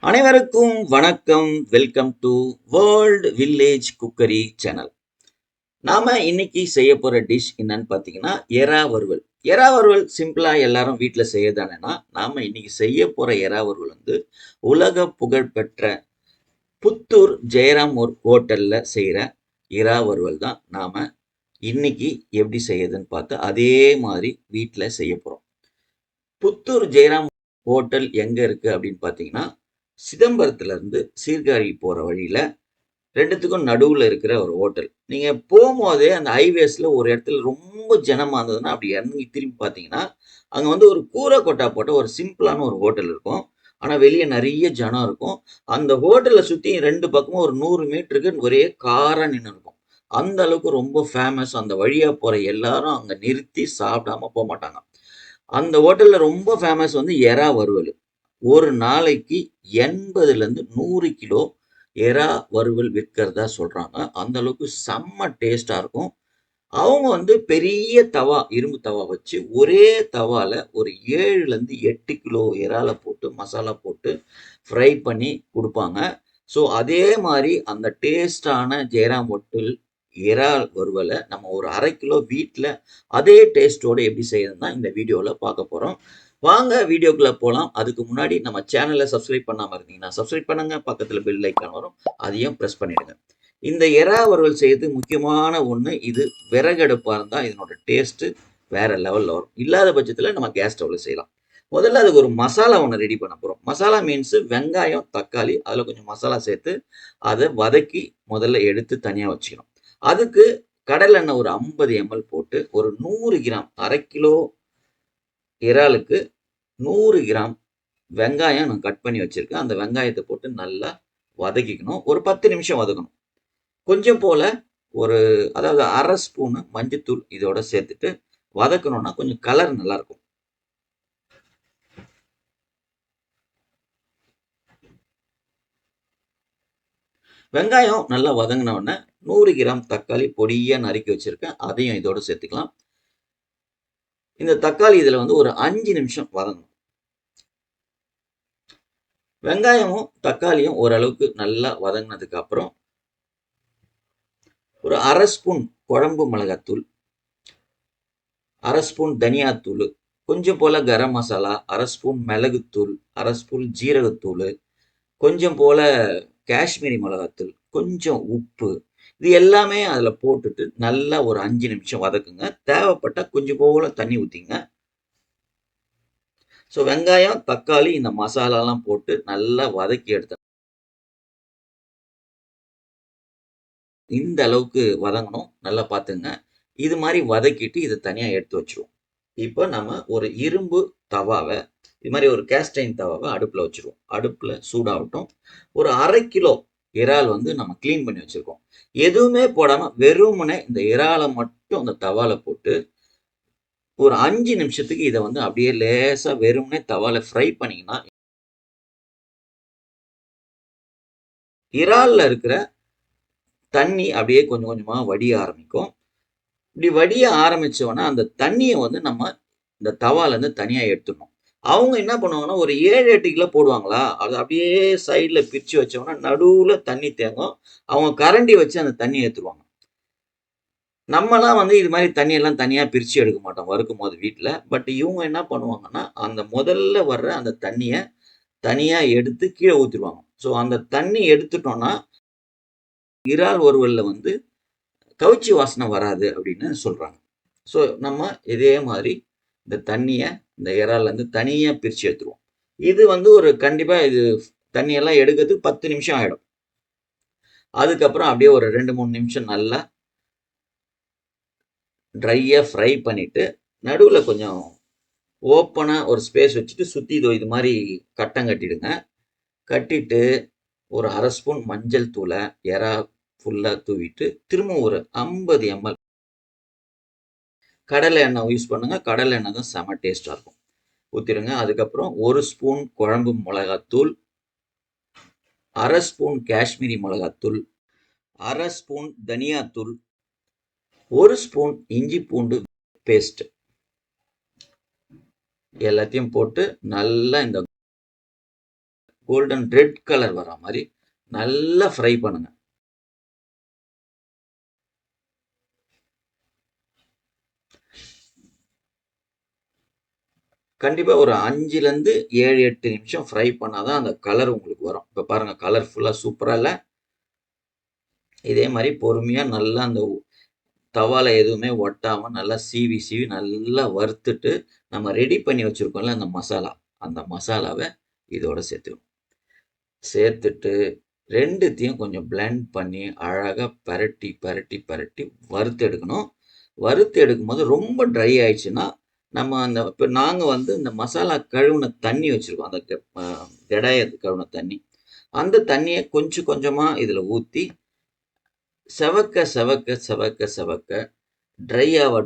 அனைவருக்கும் வணக்கம். Welcome to world village cookery channel. நாம இன்னைக்கு செய்ய போற டிஷ் என்னன்னு பார்த்தீங்கன்னா எறா வறுவல். எறா வறுவல் சிம்பிளா எல்லாரும் வீட்டில் செய்யதானேன்னா, நாம இன்னைக்கு செய்ய போற எறா வறுவல் வந்து உலக புகழ்பெற்ற புத்தூர் ஜெயராம் ஒரு ஹோட்டல்ல செய்யற எறா வறுவல் தான் நாம இன்னைக்கு எப்படி செய்யுதுன்னு பார்த்து அதே மாதிரி வீட்டில் செய்ய போறோம். புத்தூர் ஜெயராம் ஹோட்டல் எங்க இருக்கு அப்படின்னு பார்த்தீங்கன்னா, சிதம்பரத்துல இருந்து சீர்காழி போற வழியில 2த்துக்கும் நடுவுல இருக்கிற ஒரு ஹோட்டல். நீங்க போம்போதே அந்த ஹைவேஸ்ல ஒரு இடத்துல ரொம்ப ஜனமா இருந்ததுன்னா, அப்படி இறங்கி திரும்பி பார்த்தீங்கன்னா, அங்க வந்து ஒரு கூரை கொட்டா போட்ட ஒரு சிம்பிளான ஒரு ஹோட்டல் இருக்கும். ஆனா வெளிய நெறைய ஜனம் இருக்கும். அந்த ஹோட்டல சுத்தி 2 பக்கமும் ஒரு 100 மீட்டருக்கு ஒரே காரா நின்னுருக்கும். அந்த அளவுக்கு ரொம்ப ஃபேமஸ். அந்த வழியா போற எல்லாரும் அங்க நிறுத்தி சாப்பிடாம போமாட்டாங்க. அந்த ஹோட்டல்ல ரொம்ப ஃபேமஸ் வந்து எறா வறுவல். ஒரு நாளைக்கு 80லேருந்து 100 கிலோ எறா வறுவல் விற்கிறதா சொல்றாங்க. அந்த அளவுக்கு செம்ம டேஸ்ட்டா இருக்கும். அவங்க வந்து பெரிய தவா, இரும்பு தவா வச்சு ஒரே தவால ஒரு 7லேருந்து 8 கிலோ இறால போட்டு மசாலா போட்டு ஃப்ரை பண்ணி குடுப்பாங்க. ஸோ அதே மாரி அந்த டேஸ்ட்டான ஜெயராம் ஹோட்டல் இறால் வறுவல நம்ம ஒரு 1/2 கிலோ வீட்ல அதே டேஸ்ட்டோட எப்படி செய்யறதுன்னு தான் இந்த வீடியோல பார்க்க போறோம். வாங்க வீடியோக்குள்ள போலாம். அதுக்கு முன்னாடி நம்ம சேனல சப்ஸ்கிரைப் பண்ணாம இருந்தீங்கன்னா, சப்ஸ்கிரைப் பண்ணுங்க. பக்கத்துல பெல் ஐகான் வரும். அதையும் பிரஸ் பண்ணிடுங்க. இந்த எறா வறுவல் செய்யறதுக்கு முக்கியமான ஒண்ணு, இது விறகடுப்பா இருந்தா இதனோட டேஸ்ட்டு வேற லெவல்ல வரும். இல்லாத பட்சத்துல நம்ம கேஸ் ஸ்டவ்ல செய்யலாம். முதல்ல அதுக்கு ஒரு மசாலா ஒண்ணு ரெடி பண்ண போறோம். மசாலா மீன்ஸ் வெங்காயம், தக்காளி, அதுல கொஞ்சம் மசாலா சேர்த்து, அத வதக்கி முதல்ல எடுத்து தனியா வச்சுக்கணும். அதுக்கு கடலெண்ணெய் ஒரு 50 எம்எல் போட்டு, ஒரு 100 கிராம் 1/2 கிலோ இறாலுக்கு 100 கிராம் வெங்காயம் நான் கட் பண்ணி வச்சிருக்கேன். அந்த வெங்காயத்த போட்டு நல்லா வதக்கிக்கணும். ஒரு 10 நிமிஷம் வதக்கணும். கொஞ்சம் போல ஒரு அதாவது 1/2 ஸ்பூனு மஞ்சத்தூள் இதோட சேர்த்துட்டு வதக்கணும்னா கொஞ்சம் கலர் நல்லா இருக்கும். வெங்காயம் நல்லா வதங்கின உடனே 100 கிராம் தக்காளி பொடியா நறுக்கி வச்சிருக்கேன். அதையும் இதோட சேர்த்துக்கலாம். இந்த தக்காளி இதுல வந்து ஒரு 5 நிமிஷம் வதங்கணும். வெங்காயமும் தக்காளியும் ஓரளவுக்கு நல்லா வதங்கினதுக்கு அப்புறம் ஒரு 1/2 ஸ்பூன் குழம்பு மிளகாத்தூள், 1/2 ஸ்பூன் தனியாத்தூள், கொஞ்சம் போல கரம் மசாலா, 1/2 ஸ்பூன் மிளகுத்தூள், 1/2 ஸ்பூன் ஜீரகத்தூள், கொஞ்சம் போல காஷ்மீரி மிளகாத்தூள், கொஞ்சம் உப்பு, இது எல்லாமே அதுல போட்டுட்டு நல்லா ஒரு 5 நிமிஷம் வதக்குங்க. தேவைப்பட்டா கொஞ்சம் போல தண்ணி ஊத்திங்க. ஸோ வெங்காயம், தக்காளி இந்த மசாலாலாம் போட்டு நல்லா வதக்கி எடுத்தேன். இந்த அளவுக்கு வதங்கணும். நல்லா பார்த்துங்க. இது மாரி வதக்கிட்டு இத தனியா எடுத்து வச்சுருவோம். இப்ப நம்ம ஒரு இரும்பு தவாவ, இது மாரி ஒரு கேஸ்ட் அயர்ன் தவாவ அடுப்புல வச்சுருவோம். அடுப்புல சூடாகட்டும். ஒரு 1/2 கிலோ இறால் வந்து நம்ம கிளீன் பண்ணி வச்சிருக்கோம். எதுவுமே போடாம வெறுமனே இந்த இறால மட்டும் அந்த தவால போட்டு, ஒரு 5 நிமிஷத்துக்கு இத வந்து அப்படியே லேசா வெறுமனே தவால ஃப்ரை பண்ணீங்கன்னா, இறால்ல இருக்கிற தண்ணி அப்படியே கொஞ்சம் கொஞ்சமா வடிய ஆரம்பிக்கும். இப்படி வடிய ஆரம்பிச்சோன, அந்த தண்ணிய வந்து நம்ம இந்த தவாலேருந்து தனியா எடுத்துடணும். அவங்க என்ன பண்ணுவாங்கன்னா, ஒரு 7, 8 கிலோ போடுவாங்களா, அத அப்படியே சைடுல பிரிச்சு வச்சோம்னா, நடுவுல தண்ணி தேங்கும். அவங்க கரண்டி வச்சு அந்த தண்ணிய ஏத்துருவாங்க. நம்மலாம் வந்து இது மாரி தண்ணியெல்லாம் தனியா பிரிச்சு எடுக்க மாட்டோம், வறுக்கும்போது வீட்ல. பட் இவங்க என்ன பண்ணுவாங்கன்னா, அந்த முதல்ல வர்ற அந்த தண்ணிய தனியா எடுத்து கீழ ஊத்திருவாங்க. ஸோ அந்த தண்ணி எடுத்துட்டோம்னா, இறால் வறுவல்ல வந்து கவுச்சி வாசனை வராது அப்படின்னு சொல்றாங்க. ஸோ நம்ம இதே மாதிரி இந்த தண்ணிய இந்த இறால்லேருந்து தனியா பிரிச்சு எடுத்துருவோம். இது வந்து ஒரு கண்டிப்பா இது தண்ணியெல்லாம் எடுக்கிறதுக்கு 10 நிமிஷம் ஆயிடும். அதுக்கப்புறம் அப்படியே ஒரு 2, 3 நிமிஷம் நல்லா ட்ரையா ஃப்ரை பண்ணிட்டு, நடுவுல கொஞ்சம் ஓப்பனா ஒரு ஸ்பேஸ் வச்சுட்டு சுத்தி இதோ இது மாரி கட்டம் கட்டிடுங்க. கட்டிட்டு ஒரு 1/2 ஸ்பூன் மஞ்சள் தூள எறா ஃபுல்லா தூவிட்டு, திரும்ப ஒரு 50 எம்எல் கடலை எண்ணெய் யூஸ் பண்ணுங்க. கடலை எண்ணெய் தான் செம டேஸ்ட்டா இருக்கும். ஊத்திருங்க. அதுக்கப்புறம் 1 ஸ்பூன் குழம்பு மிளகாத்தூள், 1/2 ஸ்பூன் காஷ்மீரி மிளகாத்தூள், 1/2 ஸ்பூன் தனியாத்தூள், 1 ஸ்பூன் இஞ்சி பூண்டு பேஸ்ட் எல்லாத்தையும் போட்டு நல்லா இந்த கோல்டன் ரெட் கலர் வர மாதிரி நல்லா ஃப்ரை பண்ணுங்க. கண்டிப்பா ஒரு 5லேருந்து 7, 8 நிமிஷம் ஃப்ரை பண்ணாதான் அந்த கலர் உங்களுக்கு வரும். இப்ப பாருங்க கலர்ஃபுல்லா சூப்பரா இல்ல? இதே மாதிரி பொறுமையா நல்லா அந்த தவால எதுவுமே ஒட்டாம நல்லா சீவி சீவி நல்லா வறுத்துட்டு நம்ம ரெடி பண்ணி வச்சிருக்கோம்ல அந்த மசாலா, அந்த மசாலாவ இதோட சேர்த்துக்கணும். சேர்த்துட்டு 2த்தையும் கொஞ்சம் பிளெண்ட் பண்ணி அழகா பெரட்டி பெரட்டி பெரட்டி வறுத்து எடுக்கணும். வறுத்து எடுக்கும்போது ரொம்ப ட்ரை ஆயிடுச்சுன்னா, நம்ம அந்த இப்ப நாங்க வந்து இந்த மசாலா கழுவுன தண்ணி வச்சிருக்கோம். அந்த கடாய கழுவுன தண்ணி. அந்த தண்ணிய கொஞ்சம் கொஞ்சமா இதுல ஊத்தி செவக்க செவக்க செவக்க செவக்க ட்ரை ஆவ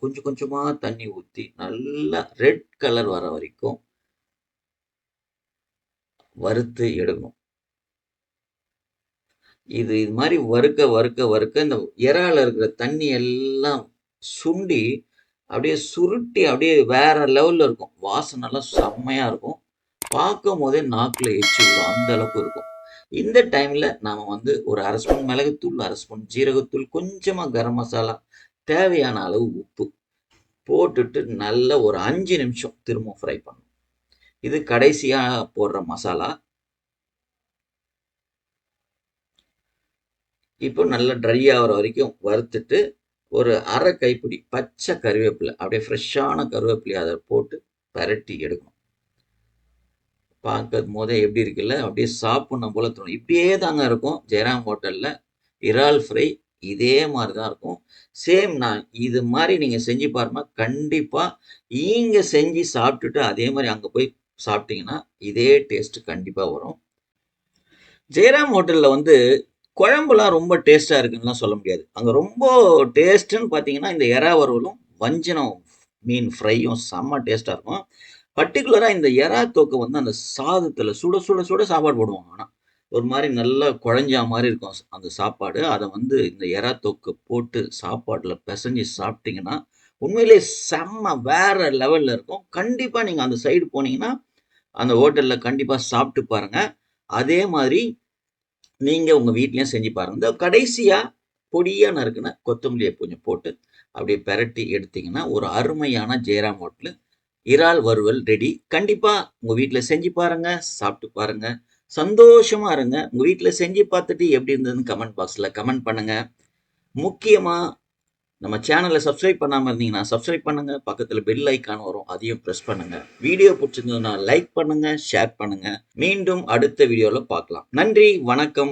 கொஞ்சம் கொஞ்சமா தண்ணி ஊத்தி நல்லா ரெட் கலர் வர வரைக்கும் வறுத்து எடுக்கணும். இது மாதிரி வறுக்க வறுக்க வறுக்க இந்த இறால இருக்கிற தண்ணி எல்லாம் சுண்டி அப்படியே சுருட்டி அப்படியே வேற லெவல்ல இருக்கும். வாசனைலாம் செம்மையா இருக்கும். பார்க்கும் போதே நாக்குல எச்சி ஊறும். அந்த அளவுக்கு இருக்கும். இந்த டைம்ல நாம வந்து ஒரு 1/2 ஸ்பூன் மிளகுத்தூள், 1/2 ஸ்பூன் ஜீரகத்தூள், கொஞ்சமா கரம் மசாலா, தேவையான அளவு உப்பு போட்டுட்டு நல்லா ஒரு 5 நிமிஷம் திரும்ப ஃப்ரை பண்ணணும். இது கடைசியா போடுற மசாலா. இப்போ நல்லா ட்ரை ஆகுற வரைக்கும் வறுத்துட்டு ஒரு அரை கைப்பிடி பச்சை கருவேப்பிலை அப்படியே ஃப்ரெஷ்ஷான கருவேப்பிலையை அதை போட்டு பெரட்டி எடுக்கணும். பார்க்கும் போதே எப்படி இருக்குல்ல, அப்படியே சாப்பிடணும் போல தோணும். இப்படியே தாங்க இருக்கும் ஜெயராம் ஹோட்டல்ல இறால் ஃப்ரை. இதே மாதிரி தான் இருக்கும். சேம் நான் இது மாதிரி நீங்க செஞ்சு பாருங்க. கண்டிப்பா நீங்க செஞ்சு சாப்பிட்டுட்டு அதே மாதிரி அங்க போய் சாப்பிட்டீங்கன்னா இதே டேஸ்ட் கண்டிப்பா வரும். ஜெயராம் ஹோட்டல்ல வந்து குழம்புலாம் ரொம்ப டேஸ்டா இருக்குன்னுலாம் சொல்ல முடியாது. அங்க ரொம்ப டேஸ்ட்டுன்னு பார்த்தீங்கன்னா, இந்த எறா வறுவலும், வஞ்சனம் மீன் ஃப்ரையும் செம்ம டேஸ்ட்டா இருக்கும். பர்ட்டிகுலரா இந்த எறா தொக்கு வந்து அந்த சாதத்துல சுட சுட சுட சாப்பாடு போடுவாங்க ஆனா. ஒரு மாரி நல்லா குழஞ்சா மாரி இருக்கும் அந்த சாப்பாடு. அத வந்து இந்த எறா தொக்கு போட்டு சாப்பாட்டுல பெசஞ்சு சாப்பிட்டீங்கன்னா, உண்மையிலேயே செம்ம வேற லெவல்ல இருக்கும். கண்டிப்பா நீங்க அந்த சைடு போனீங்கன்னா, அந்த ஹோட்டல்ல கண்டிப்பா சாப்பிட்டு பாருங்க. அதே மாதிரி நீங்க உங்க வீட்லயும் செஞ்சு பாருங்க. இந்த கடைசியா பொடியா நறுக்குன கொத்தமல்லிய கொஞ்சம் போட்டு அப்படியே பெரட்டி எடுத்தீங்கன்னா, ஒரு அருமையான ஜெயராம் ஹோட்டலு இறால் வறுவல் ரெடி. கண்டிப்பா உங்க வீட்ல செஞ்சு பாருங்க, சாப்பிட்டு பாருங்க. சந்தோஷமா இருங்க. உங்க வீட்ல செஞ்சு பார்த்துட்டு எப்படி இருந்ததுன்னு கமெண்ட் பாக்ஸ்ல கமெண்ட் பண்ணுங்க. முக்கியமா நம்ம சேனல சப்ஸ்கிரைப் பண்ணாம இருந்தீங்கன்னா, சப்ஸ்கிரைப் பண்ணுங்க. பக்கத்துல பெல் ஐகான் வரும். அதையும் பிரஸ் பண்ணுங்க. வீடியோ புடிச்சிருந்ததுன்னா லைக் பண்ணுங்க, ஷேர் பண்ணுங்க. மீண்டும் அடுத்த வீடியோல பார்க்கலாம். நன்றி, வணக்கம்.